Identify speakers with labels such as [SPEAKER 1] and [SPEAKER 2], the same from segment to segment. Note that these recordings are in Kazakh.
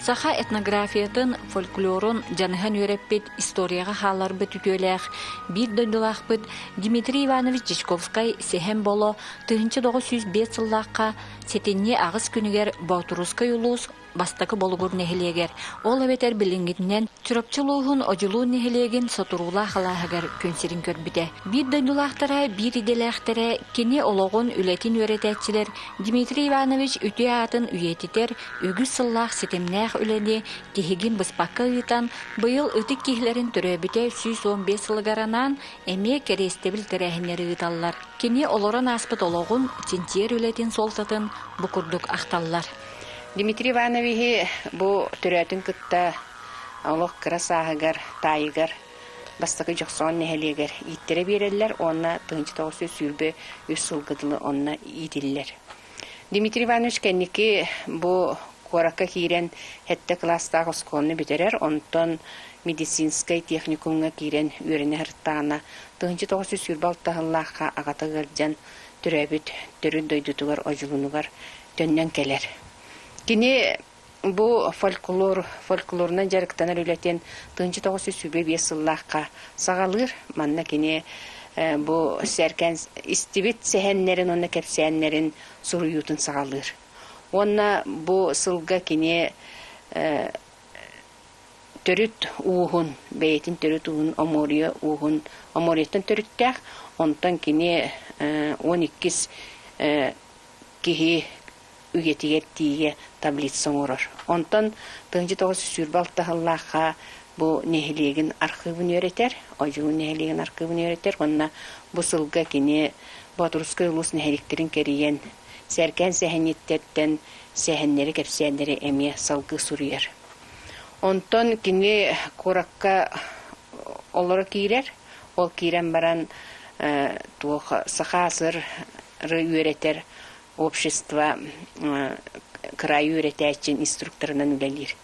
[SPEAKER 1] Саха этнографиятын, фольклорун жаныхан өреппет историяға халарбы түтөләқ, бір дойдылақпыт Дмитрий Иванович Чичковскай сехен боло 1905 сыллаққа сетенне ағыз күнігер Баутурускай улус бастакы болгур нехилегер. Ол эбетер билингитнен чүрөпчүлугун ожулуу нехилеген сотурула халахагар күнсерин көрбүтэ. Бир дойдулақтара, бир иделэхтере кени ологон үлетин өрететчилер Дмитрий Иванович үтү атын үйетитер үгүс сыллах сетемнэх үлени тихигин быспакка ыйтан быйыл ытык кихилерин төрөбүтэ 115 сылыгаранан эме керестебил терехинери ыйталлар. Кени олорон аспыт ологун тинтиер үлетин солтатын букурдук ахталлар.
[SPEAKER 2] Дмитрий Иванович бу төрөтүн кытта олох красагар тайгар бастакы жоксон нехелегер иттере берелер, онна 1900 сүрбө үс сылгыдылы онна идиллер. Дмитрий Иванович кенники бу коракка кирен хетте класстагы сколны битерер, онтон медицинскай техникумга кирен үйрөне хырттаана 1900 сүрбалтахыллахка агатыгыржан төрөбүт төрү дойдутугар ожулунугар төннөн келер. Кини бу фольклорнан жарыктанар үлетен 1905 сыллаққа сағалыр, манна кини бу сәркен истибит сәхеннерин, онна кәпсәннерин суруютын сағалыр. Онна бу сылга кини төрүт уғын, бәйтін төрүт уғын, омориеттен төрүттәк, онтан кини 12 кихи үгетигер тиге таблицаң орор. Онтан 1900 сүрбалтахыллаққа бу нехилеген архивын өретер, ожуын нехилеген архивын өретер, онна бу сылга кини Батурускай улус нехиликтерин кериен сәркен сәхенеттерден сәхеннери кәпсәннери әме салгы суруер. Онтан кини коракка олары кирер, ол кирен баран сахасыр өретер, общество краю ретячин инструкторынан үлелир.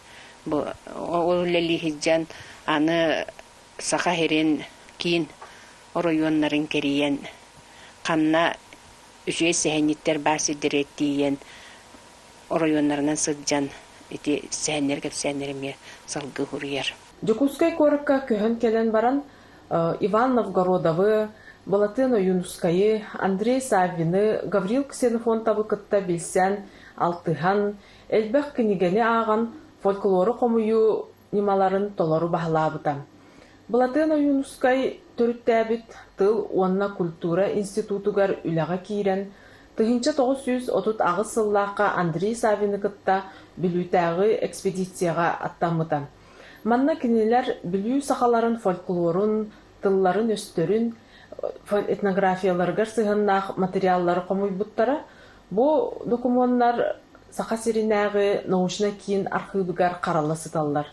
[SPEAKER 2] Ол үлели хиджан аны саха херен кийин районнарын кериен канна үчөй сәхенниттер басы диреттиен районнарынан сыджан эти сәхеннер кепсәннереме салгы хурьер.
[SPEAKER 3] Жукускай коракка көһөн келен баран Иван Новгородовы, Балатына Юнускайы, Андрей Саввины, Гаврил Ксенофонтабы кытта билсен, Алтыхан, Элбэх кенигени аған фольклоры қомую нималарын толору бахлабыта. Балатына Юнускай төрүттәбит тыл онна культура институтугар үләға кирен, 1930 ағыз сыллаққа Андрей Саввины кытта билүтәғы экспедицияға аттамыта. Манна кенелер билүү сахаларын фольклорун, тылларын өстөрүн, этнографияларгар сыгыннах материаллары комуйбуттара, бу документтар саха сиринагы научна кийин архивдыгар караласыталлар.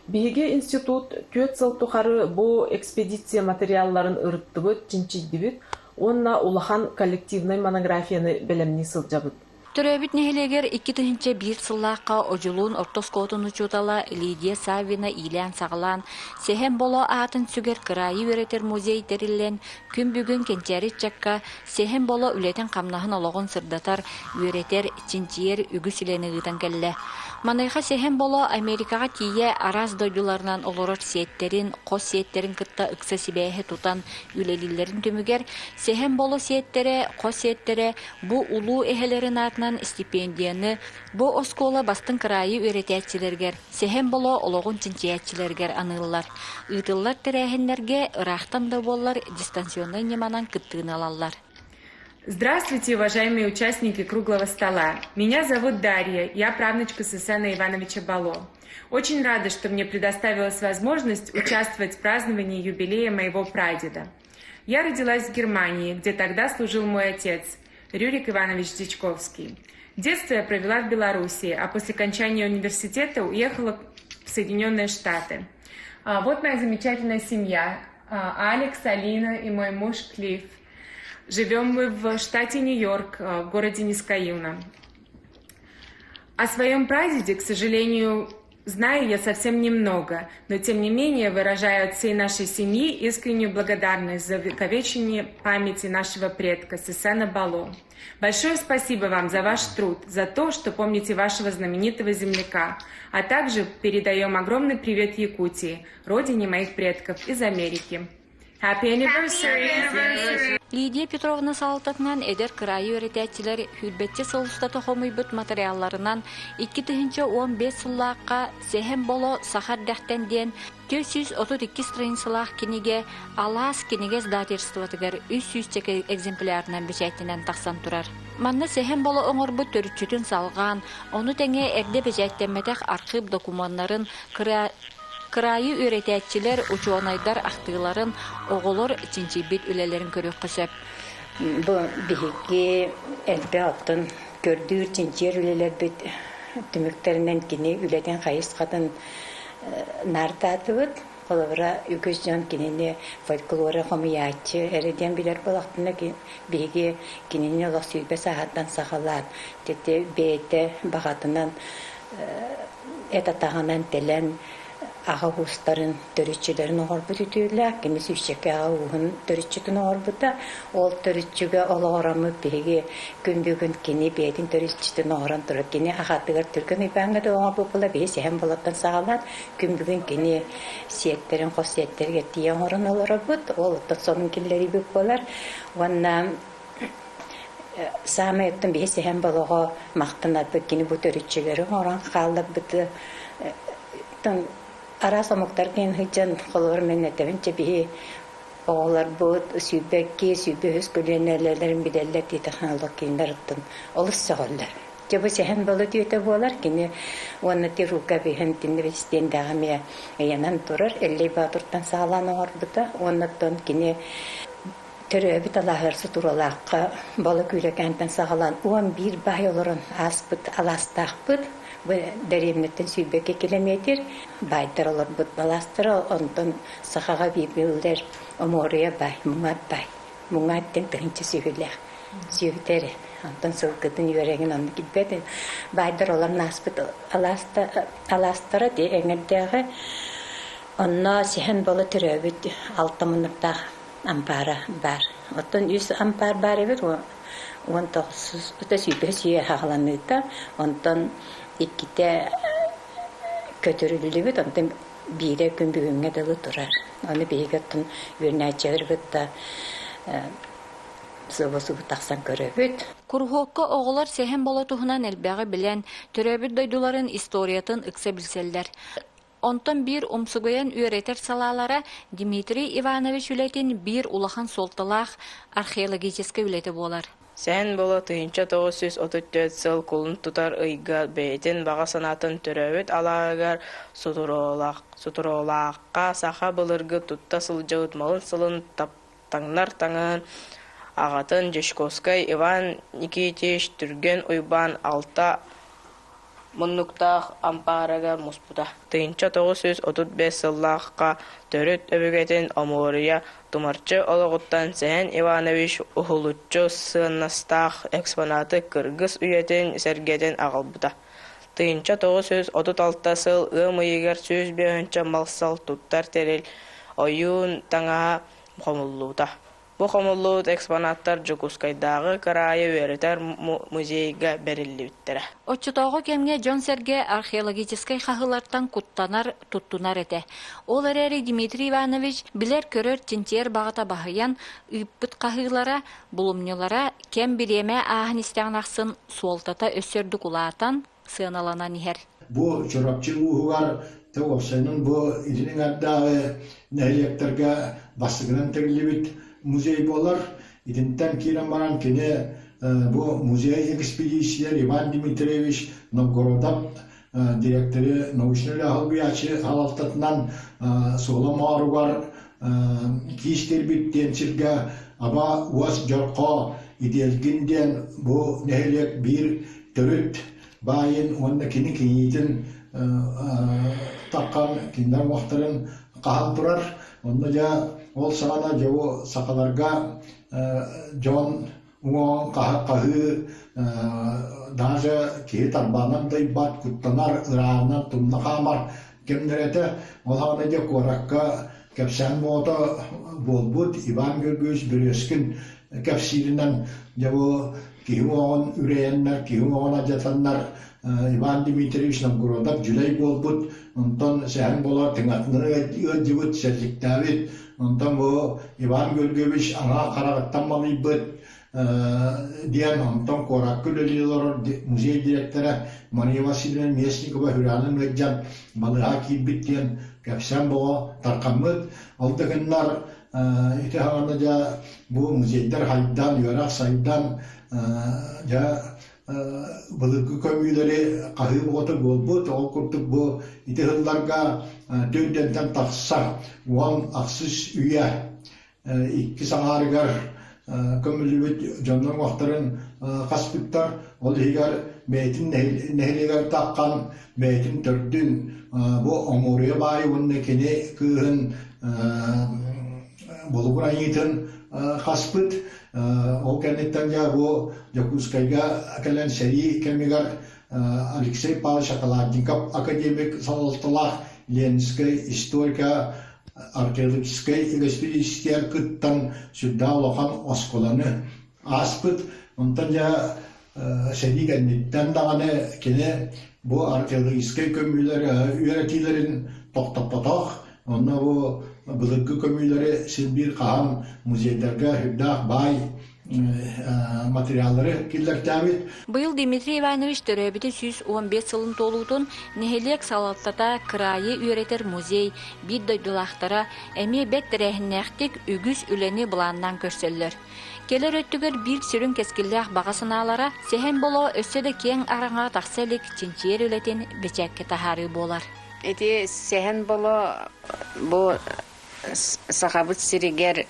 [SPEAKER 3] Биге институт 4 жыл тухары бу экспедиция материалларын ырыттыбыт, чинчидибит, онна улахан коллективный монографияны белемни сылжабыт.
[SPEAKER 1] Төрөбүт нехилегер 2001 сыллаққа ожулуун ортоскотун учутала Лидия Савина илен сағылан сехен боло атын сүгер кырайы өретер музей терилен күн бүгін кенчәрит чакка сехен боло үлетен камнахын ологон сырдатар өретер чинчиер үгүс илени ыйтан келле. Манайха сехен боло Америкага тие араз дойдуларынан олорор сиеттерин, кос сиеттерин кытта ыкса сибэхе тутан үлелилерин төмүгер сехен боло сиеттере, кос сиеттере бу улуу эхелерин атынан стипендияны бу оскола бастын кырайы өретәтчилергер, сехен боло ологун чинчиятчилергер аныллар. Ыйтыллар терәһиннерге ырахтан да боллар дистанционный неманан кыттыын алаллар.
[SPEAKER 4] Здравствуйте, уважаемые участники круглого стола. Меня зовут Дарья, я правнучка Сусана Ивановича Бало. Очень рада, что мне предоставилась возможность участвовать в праздновании юбилея моего прадеда. Я родилась в Германии, где тогда служил мой отец, Рюрик Иванович Чичковский. Детство я провела в Белоруссии, а после окончания университета уехала в Соединенные Штаты. Вот моя замечательная семья. Алекс, Алина и мой муж Клифф. Живем мы в штате Нью-Йорк, в городе Нискаюна. О своем прадеде, к сожалению, Знаю я совсем немного, но тем не менее выражаю от всей нашей семьи искреннюю благодарность за увековечение памяти нашего предка Сесена Бало. Большое спасибо вам за ваш труд, за то, что помните вашего знаменитого земляка, а также передаем огромный привет Якутии, родине моих предков из Америки. Happy anniversary!
[SPEAKER 1] Лидия Петровна салтатынан эдер кырайы өретәтчилер хүрбетче сылыста тохомуйбут материалларынан 2-15 сыллааққа сехен боло сахар дәхтен ден 432 страницалақ кенеге алас кенеге сдательствотыгар 300 чеке экземплярынан бечәйтінен тақсан турар. Манна сехен боло оңорбут төрүчүтүн салған, оны тәңе әрде бечәйттенметек архив документларын Кырайы өретәтчилер учуонайдар ахтыыларын оголор чинчибит үлелерин көрөк көсөп.
[SPEAKER 5] Бу биһиги элбе аттын көрдүр чинчер үлелер бит түмүктеринен кини үледен хайыс катын нартатыбыт. Колобра үкөс жан кинини фольклора хомиячы эреден билер балактына биһиги кинини лосүйбе сахаттан сахалат. Тете бейте багатынан этатаганан телен аға хустарын төрүчүлөрүн оғорбут үтүлләр, кимис үчекке аға уғын төрүчүтүн оғорбута, ол төрүчүгө олоғырамы биги күнбүгүн кини бейдин төрүчүтүн оғыран тұрып, кини ағатыгар түргін үбәңгіді оғырбу бұла бейі сәхен болаттан сағалар, күнбүгүн кини сиеттерин, қос сиеттерге тиян оғырын олоғырбут, ол тұтсонын киллери бүк болар, онна саме өттін бейі сәхен болуға мақтынат бүк, кини бұ төрүчүлөрүн оғыран қалып бұты, Арас амуктар кен хыджан холор мен этевенче бии оолар бут сүйбекки сүйбе өз көлөнөлөрүн биделлер ди технология киндердин олус сагаллар. Жабы сехен болу дүйөтө болар кини уанна тирука бихен тинвестен дагаме янан турар эллей батуртан сааланы орбута уаннаттан кини төрөбүт алахырсы туралакка болу күйлөкентен сагалан уан бир бай олорун аспыт аластакпыт. Дәремнеттен сүйбеке километр байдар олар бұд баластыры, онтон сақаға бейбілдер омория бай, мұңат бай. Мұңаттен бірінші сүйілер. Сүйілдері. Онтон сылғыдың үйереген оны кетбеді. Байдар олар наспыт аластыры де әңірдегі. Онна сехен болы түрөбіт алтымыныпта ампара бар. Оттон үз ампар бар ебір, он тоқсыз, өте сүйбе сүйе хағаланыйта, онтон икките көтөрүлүбүт онтон бире күн бүгүнгө дылы турар. Аны бейгеттин үрнәчер битта сыбысып таксан көрөбүт.
[SPEAKER 1] Курхокко оголор сехен болотуһунан элбәгы белән төрөбүт дойдуларын историятын ыкса билселләр. Онтон бир умсугаян үйретер салалара Дмитрий Иванович үлетин бир улахан солталах археологический үлети болар.
[SPEAKER 6] Сән болы 1934 сыл кулын тутар ыйга бейтин баға санатын төрөбіт алагар сутуролаққа саха былыргы тутта сылжауыт малын сылын таптаңнар таңын ағатын Жешковскай Иван Никитич түрген уйбан алта мұннуктақ ампарагар мұспута. 1935 сыллаққа төрөт өбігетін Омория Тумарчы олығыттан Сән Иванович ұхылуччы сынастақ экспонаты кыргыз үйетін сәргеден ағылбыта. 1936 сыл ымыйығар сөз бейінші малсал туттар терел ойын таңа қомылуыта. Бу қомылуыт экспонаттар Жукускайдағы карайы өретер музейге берілі біттірі.
[SPEAKER 1] Отчутауғы кемге Джон Серге археологическай қағылартан куттанар туттунар эте. Ол әрәрі Дмитрий Иванович білер көрер тентер бағыта бағыян үппіт қағылара, бұлымнылара кем біреме ағын істеғін ақсын суолтата өсерді құлаатан сыналанан ихер.
[SPEAKER 7] Бұл чорапчы ұғығар тәуапсайның бұл илінің аддағы нәйлектерге басығынан тәгілі музей болар. Идинтен кирен баран кене бу музей экспедициялар Иван Дмитриевич Новгородов директоры научный албиячы халалтатынан солом аругар кистер биттен сирге аба уас жорко иделгинден бу нехелек бир төрөт байын онда кини кинитин таккан киндер вактарын кахан турар. Онда жа ол сағана жауы сақаларға Джон уон кахы даже ки тарбанан дайбат куттанар ыраанан тумнахамар кемнерете олхана де коракка кепсен мото болбут Иван Георгиевич Березкин кепсилинен жабо кихуон үрейеннер кихуон ажатаннар Иван Дмитриевич Новгородов Жүлей болбут онтон сәһән болар тыңатны өдҗибут сәҗиктәбит онтон бу Иван Георгиевич аңа карагаттан малыйбыт диэн онтон коракка лөлилор музей директоры Мария Васильевна Местникова Хүрәнин мәҗҗан балыга килбит диэн кәпсән боо таркаммыт алдыгыннар итәһәне дә бу музейдер хайдан ярак сайдан дә Balıkı kömüleri kahı boğutu bolbut, o kurtuk bu itihıllarga döndenden taksa, ulan aksız üye, iki sanarıgar kömülübüt canlı vaxtların kaspıktar, ol higar meytin nehligar takkan, meytin tördün, bu omuriye bayi unnekini kıhın buluğuna yitin kaspıt, o kendinden ya bu Yakutskayga kalian seri kemigar Alexey Pavlovich Shokoladynikov akademik saltalах Ленинской историка археологической экспедиция кыттан сюда улахан осколаны аспыт онтан я сери кенниттен даганы кене бу археологической көмүлөр үйрөтүлөрүн токтоптотох онна бу былыгы көмүлөрү Сибир каан музейдерге хүддах бай материаллары киллертәбит.
[SPEAKER 1] Быйыл Дмитрий Иванович төрөбүтү 115 сылын толуутун нехелек салаттата кырайы үйрөтер музей бир дойдулактара эми бет терехиннектик үгүс үлени буланнан көрсөллөр. Келер өттүгөр бир сүрүн кескиллях багасыналара сехен боло өссөдө кең араңа такселик чинчиер үлетин бечекке тахары болар.
[SPEAKER 2] Эти сехен боло бу сахабыт сиригер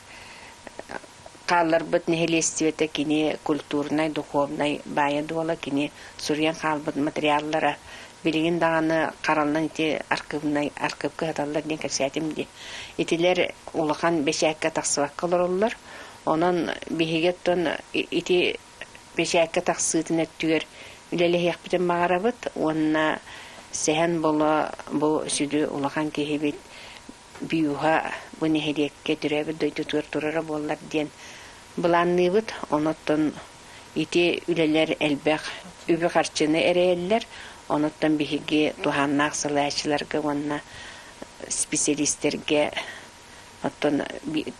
[SPEAKER 2] қаллар бит нехелестивете кини культурный, духовный бая дуала кини сурьян халбыт материаллара билигин даганы каралнан ити архивка хаталлар ден кәсәтимди. Итилер улахан бешәккә таксыбак кылырлар. Онан бихигеттон ити бешәккә таксытын өттүгөр үлеле яқпытын магарабыт. Онна сехен боло бу сүдү улахан кехибит биюха бу нехедекке түрәбит дойдутур турара боллар ден Бұланныбыт, оноттон ити үлелер әлбәқ үбі қарчыны әрәйелер, оноттон бігіге туханнақ сылайчыларға, онна специалистерге, оттон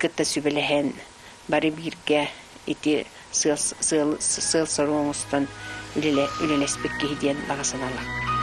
[SPEAKER 2] кытта сүбіліхен бары бірге ити сыл сыруыңыстон үлелеспекке хиден бағасыналақ.